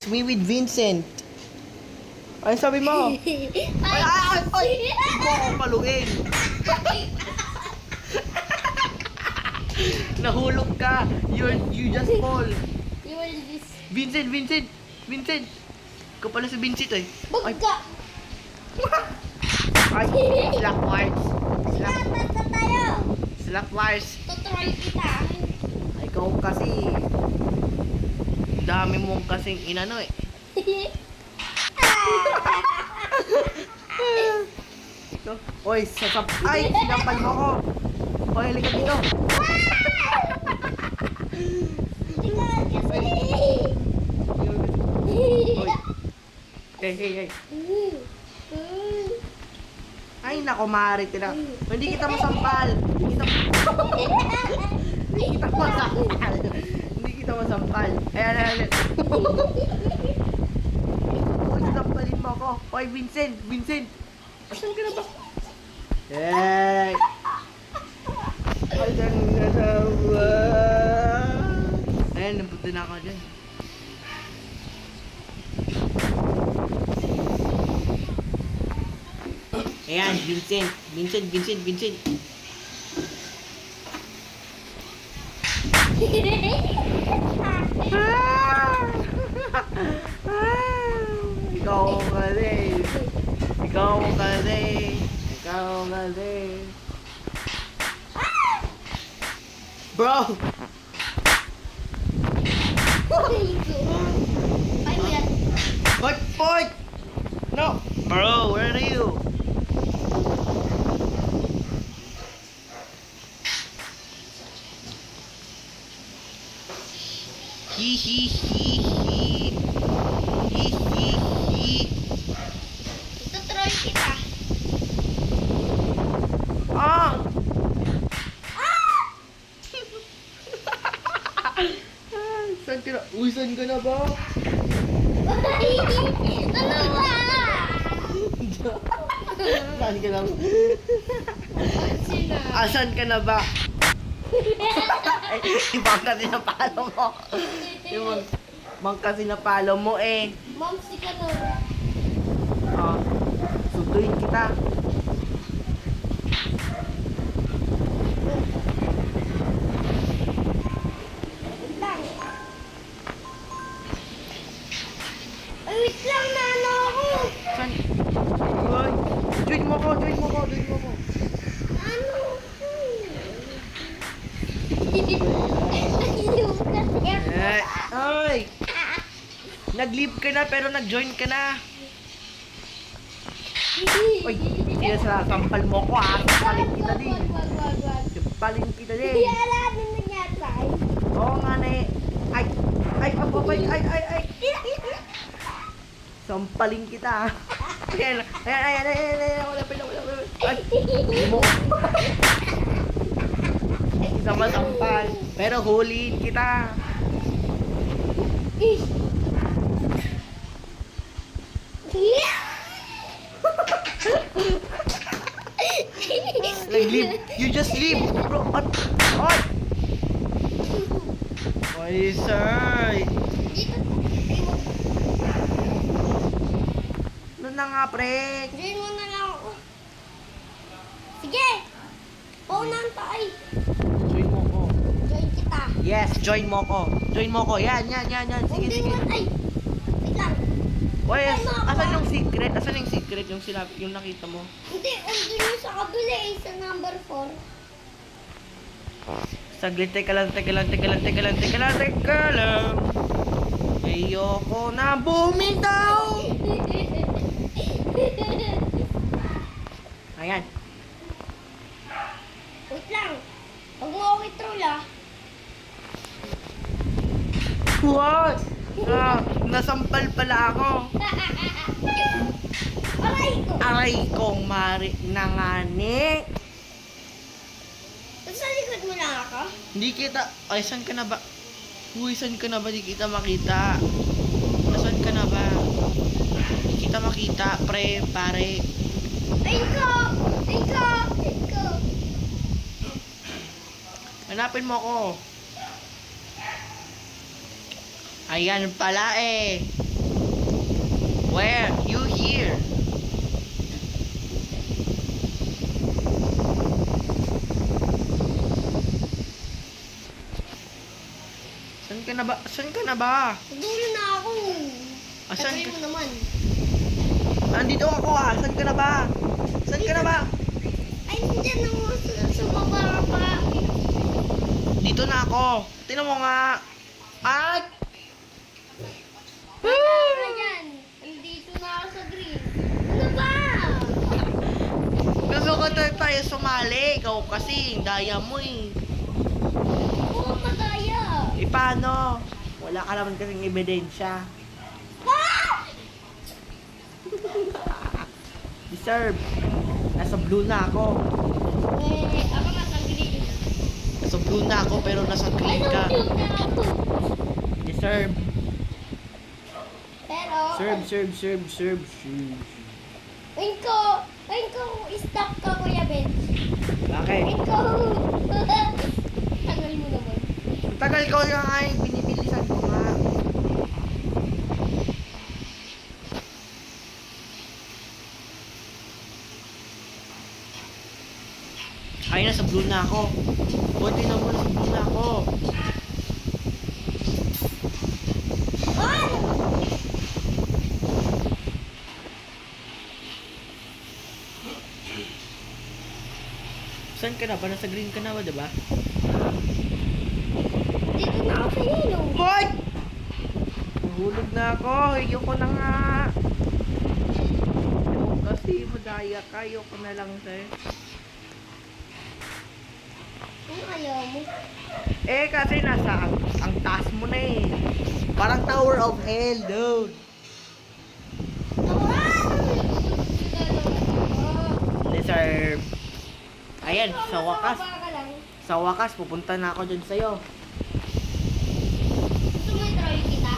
Me with Vincent. Ano sabi mo? Ay! Hindi mo ako paluin. Nahulog ka. You just fall. You will this. Vincent. Ikaw pala si Vincent eh. Ay, Bagga! ay, slap wires. Lapat na tayo! Slap wires. Tutroll kita. Ay, ikaw kasi. Dami mong kasing inano eh. Ito. Oy, ay, sinampal mo ko. Oy, halika dito. Tingnan kasi! Oy. Hey. Ay, nako, Mari, hindi kita masampal. Hindi kita masampal. Ayan. Uy, sinampalin mo ako. Oy, Vincent. Asan ka na ba? Hey! Asan ka na ba? Ayan, napunta na ako dyan. Ayan, Vincent. Ikaw kasi. Bro! Ay mo yan. Point! No! Bro, where are you? Hi. Tutroll kita. Ah! Saan ka na? Uy, saan ka na ba? Ay! Ano ba? Saan ka na? Sina? Asan ka na ba? Ay, ibang kasi napalo mo. Ibang kasi napalo mo eh. Mom, si Kanor. Oh, sunduin kita. Wait lang. Ay, wait lang na ano ako. Saan? Uy, join mo ko. Ano? Ayun kasi ako. Ay! Nag-leave ka na pero nag-join ka na. Uy, hindi sa sampal mo ko ha. Sampalin kita din. Wag. Sampalin kita Hindi din. alam na nangyatay. Oo nga na eh. Ay! Sampalin kita. Ayan. Wala. Ay! Hindi mo. Isa masampal. Pero huliin kita. Leave. You just leave. Bro, Oy! Oy, sir. Ano na nga, pre? Join mo na lang ako. Sige! Paunahan tayo. Join mo ko. Join kita. Yes, join mo ko. Yan. Sige. Ay! Wait lang. Oy, asan yung secret? Yung sinabi, yung nakita mo? Hindi, andun yung sa kabila eh, sa number 4. Saglit, teka lang. Ayoko na bumitaw. Ayan. Wait lang. Huwag mo ako i-troll ah. What? Nasampal pala ako. Aray ko. Aray kong mari nangani. Sa likod mo lang ako? Hindi kita. Ay, saan ka na ba? Uy, saan ka na ba? Di kita makita. Nasaan ka na ba? Di kita makita, pare. Ay ko! Hanapin mo ko. Ayan pala eh. Asan ka na ba? Sa dulo na ako. Asan Tagalin ka? mo naman. Nandito ako ah. Asan ka na ba? Asan ka na ba? Ay, nandiyan ako. Sumaba ka pa. Dito na ako. Tingnan mo nga. At! Baba ka dyan. Nandito na ako sa green. Ano ba? Gusto ko tayo sumali. Ikaw kasi, daya mo eh. Oo, madaya. Eh paano? Wala ka naman kasing ebidensya. Ah! Deserve. Nasa blue na ako. Eh, ako nasa green. Nasa blue na ako pero nasa Ay, green ka. cute na ako. Deserve. Pero, Serve. ayun ko, stop ka, Kuya Ben. Bakit? Ayun ko. Tagal mo naman. Ang tagal ko nga nga eh. Binibilisan ko nga. Ay, nasa blue na ako. O, tingnan mo, nasa blue na ako. Ay! Saan ka na ba? Nasa green ka na ba, diba? Dito na ako sa yellow. Boy! Nahulog na ako. Ayoko na nga. Ayoko kasi madaya ka. Ayoko na lang, sir. Ano ayaw mo? Eh, kasi nasa ang taas mo na eh. Parang Tower of Hell, dude. Deserve. Ayan, sa wakas. Sa wakas, pupunta na ako dyan sa'yo. Gusto mo i-try kita?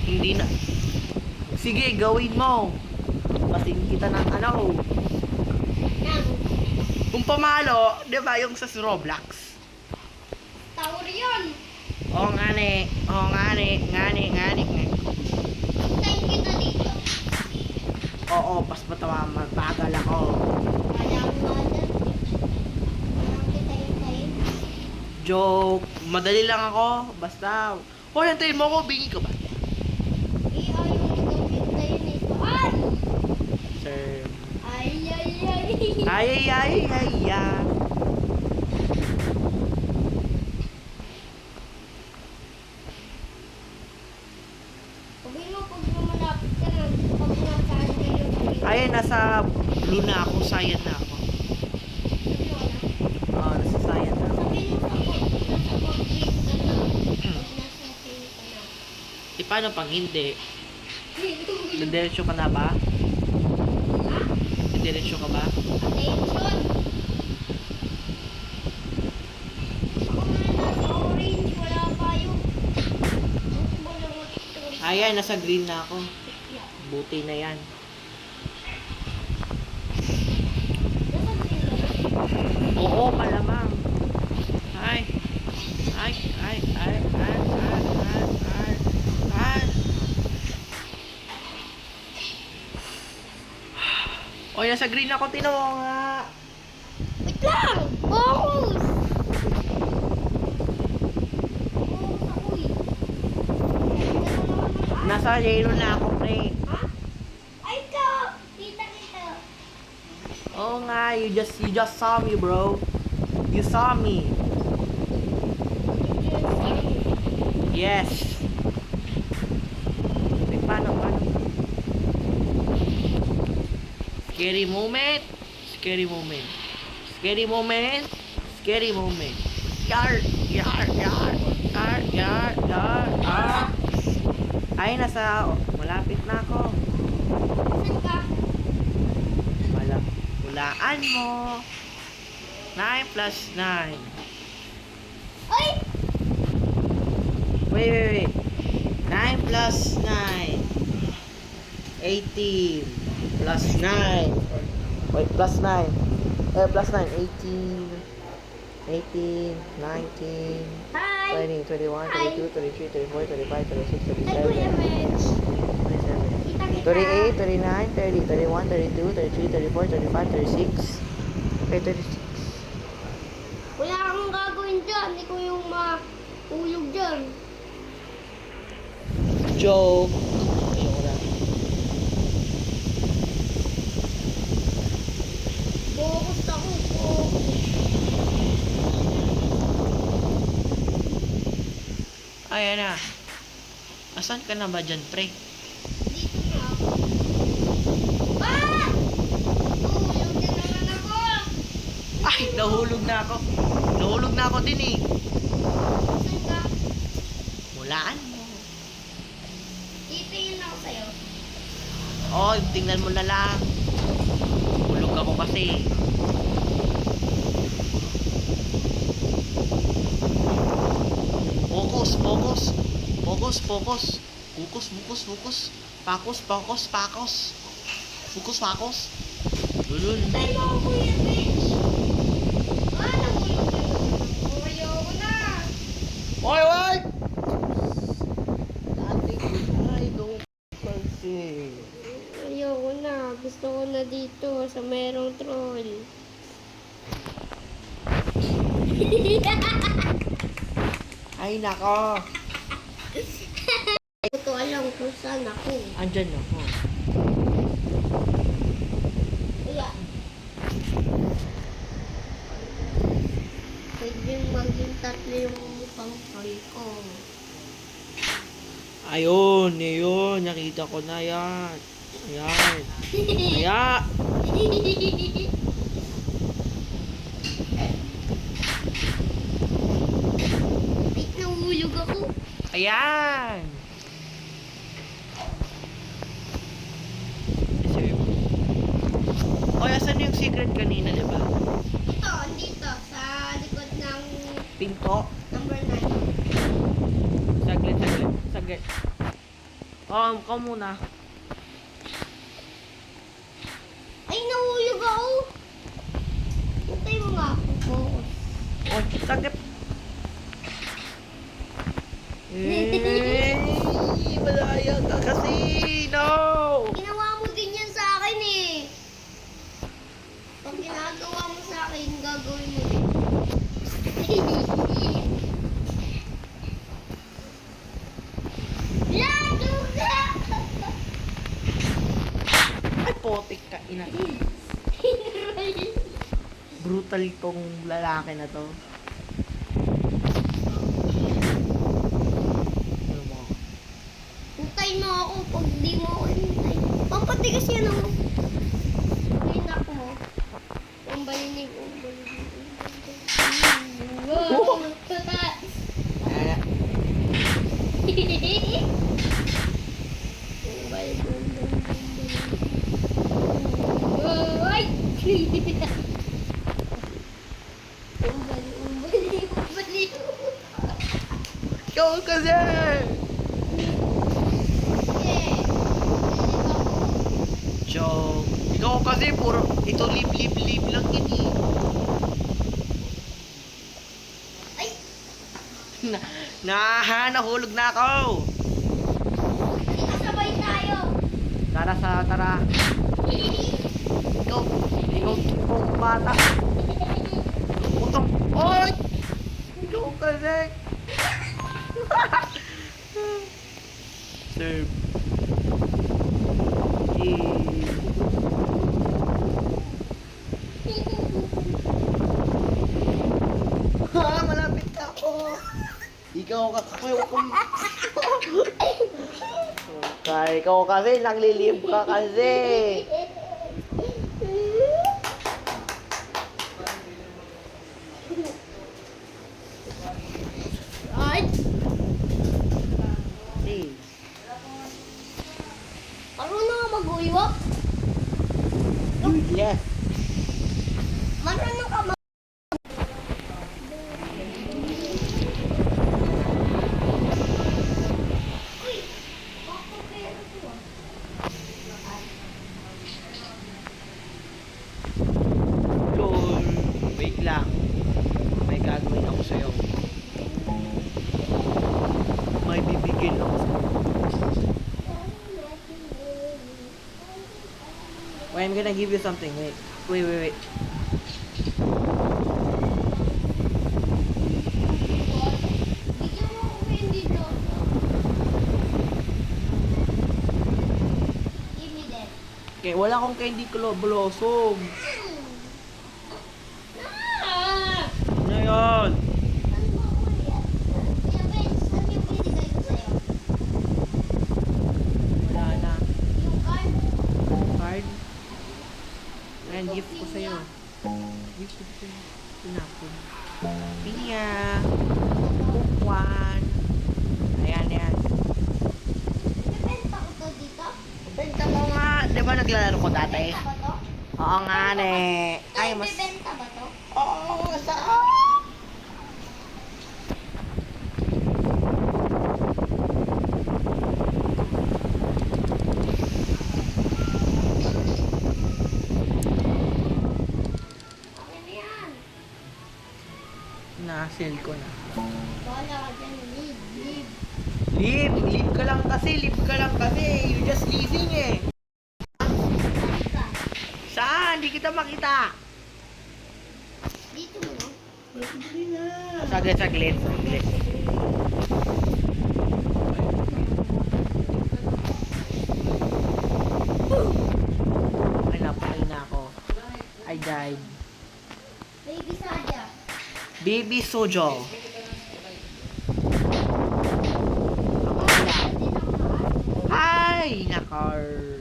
Hindi na. Sige, gawin mo. Kasing kita ng ano. Nang, Kung pamalo, di ba yung sa Roblox? tower yun. Oo nga ne. Oo nga ne. Puntayin kita dito. Oo, pas matawa, mabagal ako. Kaya ko nga dyan. Kaya kita hintayin. Joke. Madali lang ako. Basta. Hoy, antayin mo ako. Bingi ka ba? Ayaw mo hintayin ito. Ay! Sir. Ay. Ay. Sabihin mo pag lumalapit ka na, pag nasaan ka yung green. Ay, nasa blue na ako. Cyan na ako. Sabihin mo na. Oo, nasa cyan na ako. Sabihin mo nasa pag-green ka na. Pag nasa green ka na. E, paano pag hindi? Didiretso ka na ba? Ha? Didiretso ka ba? Attention! Ako na nasa orange, wala pa yung... Ayan, nasa green na ako. Buti na yan. Nasa green ka na? Oo, malamang. Ay. O, nasa green ako. Tinaw nga. Wait lang! Focus! Focus ako eh. Nasa yellow na ako, pre. Ha? Ay ka! Kita! Oo nga, you just saw me, bro. You saw me. Yes. Wait, paano? Scary moment. Yar. Ay, malapit na ako. Saan ka? Hulaan mo. 9 plus 9. Ay! Wait. 9 plus 9. 18 plus 9. Wait, plus 9. Plus 9. 18, 19, Hi! 20, 21, 22, 23, 24, 25, 26, Ay, Kuya 27, Mitch. 27, Kita. 28, 29, 30, 31, 32, 33, 34, 35, 36. Okay, 36. Wala akong gagawin dyan. Hindi ko yung mahulog dyan. lang. Joke. Ayoko na. Focus ako. Focus. Ayan na. Asan ka na ba dyan, pre? Dito na ako. Ah! Tulog na naman ako. Ay, nahulog na ako. Nahulog na ako din eh. Saan ka? Mulaan mo. Titingin ako sa'yo. Oh, tingnan mo na lang. Hulog ako kasi. Focus, focus. Focus, focus. Focus, focus, focus. Focus, focus, focus. Focus, focus. Lulul. Tayo mo ako, Kuya Mitch. Ah, nahulog na naman ako. Ayoko na. Oy, oy! Dati ay, don't kasi. Ayoko na. Gusto ko na dito sa merong troll. Ay, nako. Hindi ko alam kung saan ako. Andyan ako. Kaya, pwede maging tatlo yung mukhang troll ko. Ayun, yun. Nakita ko na yan. Ayan. Ayan. Wait, nahulog ako. Ayan. Oy, asan yung secret kanina, di ba? Ito, dito, sa likod ng Pinto. number 9. Saglit, saglit, saglit. Ikaw muna. Ay, nahulog ako. Hintay mo nga ako. Focus. Oy, saglit. Eh, malaya ka kasi. No! Ginawa mo din yan sa akin eh. Pag ginagawa mo sa akin, gagawin mo din. Lado ka! Ay, potik ka, ina. Brutal tong lalaki na to. Ano mo? Hintay mo ako pag di mo ako hintay. Pampatigas yan ako. Hinak mo. Pambalinig. Wow! Ayan. Ay! Ikaw kasi! Joke. Ikaw kasi puro, ito lip lang yun eh. Ay! Nahulog na ako. Sabay tayo! Tara. Ikaw bata. Utong, oy! Ikaw kasi. Serve. Malapit ka ako. Ikaw ka ikaw kasi naglilib ka kasi. Ay! Hey. Marunong ka mag-uiwak? Yes. Marunong ka mag... Uy! Ako pera to ah. Lol. Wait lang. May gagawin ako sa'yo. May bibigyan ako sa'yo. Wait, I'm gonna give you something. Wait. Bigyan mo ako candy Wala akong candy blossom. Ah! Ano yun? Ano ba ako yan? Kuya Ben, ano yung binigay ko sa'yo? Wala na. Yung card? Card? Ayan, gift ko sa'yo. Gift ko sa'yo. Pinapon. Pia. Bukwan. Ayan, ayan. Bibenta ko to dito? Benta mo nga. Di ba naglalaro ko dati? Bibenta ba to? Oo nga, ne. Ay, Ay, mas... bibenta ba to? Oo, sa... Akin na yan. Na-sell ko na. Wala ka dyan. Leave, leave. Leave ka lang kasi, leave ka lang kasi. You just leasing eh. Saan ka? Saan? Di kita makita. Dito mo, no? Saglit, saglit, saglit. Ay, napatay na ako. I died. Baby Sadia. Baby Sojo. Hindi na ako nakaas. Ay, nakar.